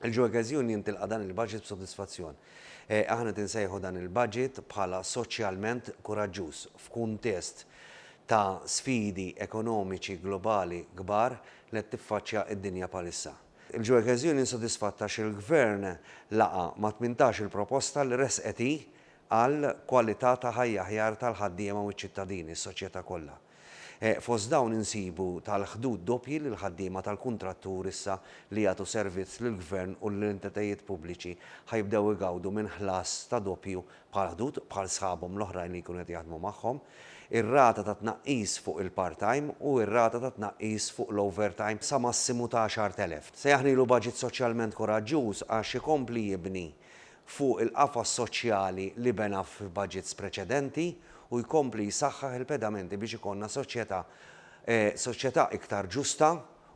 Il-ġu jintilqa' dan il-budget b'sodisfazzjon. Aħna tinsejħu dan il-budget bħala soċjalment kuraġġuż f'kuntest ta' sfidi ekonomiċi globali kbar li qed tiffaċċja d-dinja bħalissa. Il-ġu insodisfatta il-Gvern laqa ma' 18 il-proposta li resqet għal kwalità ta' ħajja aħjar tal-ħaddiema u ċ-ċittadini, s-soċjetà kollha. Fost dawn insibu tal-ħdud doppji lil ħaddiema tal-kuntrattur issa li jagħtu servizz lill-Gvern u l-entitajiet pubbliċi ħajbdew igawdu minn ħlas ta' doppju bħal ħdud bħal sħabhom l-oħrajn li jkunu qed jaħdmu magħhom, ir-rata ta' tnaqqis fuq il-part-time u r-rata ta' tnaqqis fuq l-overtime sa massimu ta' 10,000. Se jaħnilu budget soċjalment koraġġuż għax ikompli jibni fuq il-qafas soċjali li bena f'budgets preċedenti u jkompli jsaħħaħ il-pedamenti biex ikonna soċjetà iktar ġusta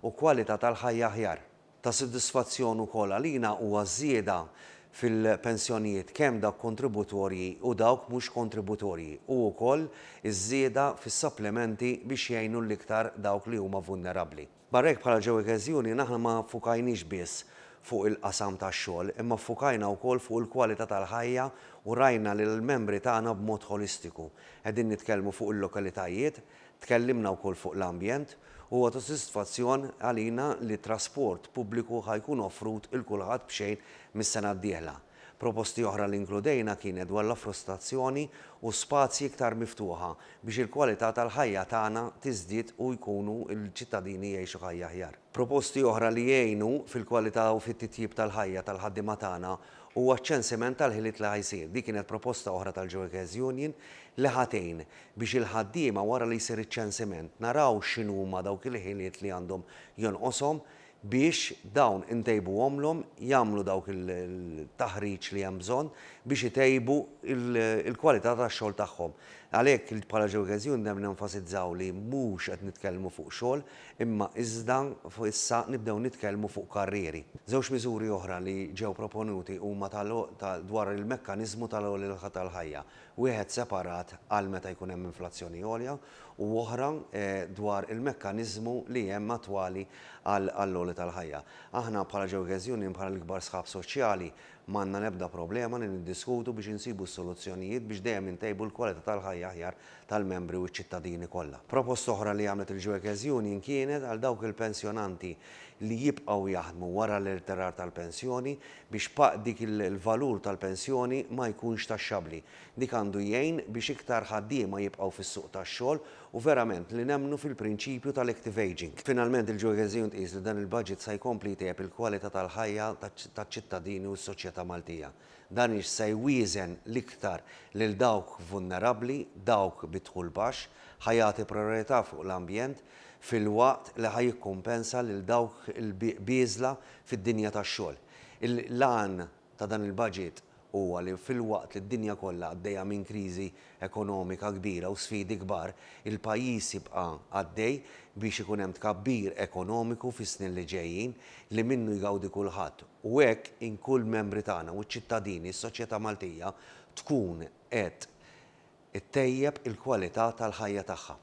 u kwalità tal-ħajja aħjar. Ta' soddisfazzjon ukoll għalina huwa żieda fil-pensjonijiet kemm dawk kontributorji u dawk mhux kontributorji u wkoll iż-żieda fis-supplementi biex jgħinu l-iktar dawk li huma vulnerabbli. Barra hekk bħala ġew aħna ma ffukajniex biss fuq il-qasam tax-xogħol, imma ffukajna wkoll fuq il-kwalità tal-ħajja u rajna lil membri tagħna b'mod holistiku. Qegħdin nitkellmu fuq il-lokalitajiet, tkellimna wkoll fuq l-ambjent u huwa ta' sodisfazzjon għalina li trasport pubbliku ħajkun offrut il kulħadd b'xejn mis-sena d-dieħla. Proposti oħra li inkludejna kienet dwar l-affostazzjoni u spazji iktar miftuħa biex il-kwalità tal-ħajja tagħna tiżdied u jkunu l-ċittadini jgħixu ħajja aħjar. Proposti oħra li jgħinu fil-kwalità u fit-titjib tal-ħajja tal-ħaddiema tagħna huwa ċ-ċensiment tal-ħiliet li ħajsir. Dik kienet proposta oħra tal-Workers Union li ħatejn biex il-ħaddiema wara li jsir iċ-ċensiment naraw x'inhuma dawk il-ħiliet li għandhom jonqoshom biex dawn intejbuhomlhom jagħmlu dawk il-taħriġ li hemm bżonn biex itejbu il-kwalità tax-xogħol tagħhom. Għalhekk bħala Workers Union hemm nenfasizzaw li mhux qed nitkellmu fuq xogħol imma iżda issa nibdew nitkellmu fuq karrieri. Żewġ miżuri oħra li ġew proponuti huma dwar il-mekkaniżmu tal-għolja tal-ħajja. Wieħed separat għal meta jkun hemm inflazzjoni għolja u oħra dwar il-mekkaniżmu li hemm attwali għall-għolja tal-ħajja. Aħna bħala Workers Union bħala l-ikbar sħab soċjali m'għandna nebda problema li niddiskutu biex insibu s-soluzzjonijiet biex dejjem intejbu l-kwalità tal-ħajja aħjar tal-membri u ċ-ċittadini kollha. Proposta oħra li għamlet il-Workers Union kienet għal dawk il-pensjonanti li jibqgħu jaħdmu wara l-irtirar tal-pensjoni biex dik il-valur tal-pensjoni ma jkunx taxxabbli. Dik għandu jgħin biex iktar ħaddiema jibqgħu fis-suq tax-xogħol u verament li nemmnu fil-prinċipju tal-active aging. Finalment il-Workers Union tqis li dan il-budget se jkompli jtejjeb il-kwalità tal-ħajja taċ-ċittadini u s-soċjetà Maltija. Dan se jwieżen l-iktar lil dawk vulnerabbli, dawk bidħul baxx, ħajati priorità fuq l-ambjent fil-waqt li ħajjikkumpensa lil dawk il-biżla fid-dinja tax-xogħol. Il-lan ta' dan il-budget huwa li fil-waqt li d-dinja kollha għaddejja minn kriżi ekonomika kbira u sfidi kbar, il-pajjiż jibqa' għaddej biex ikun hemm tkabbir ekonomiku fis-snin li ġejjin li minnu jgawdi kulħadd. U hekk inkull membri tagħna u ċ-ċittadini, s-soċjetà Maltija tkun qed ittejjeb il-kwalità tal-ħajja tagħha.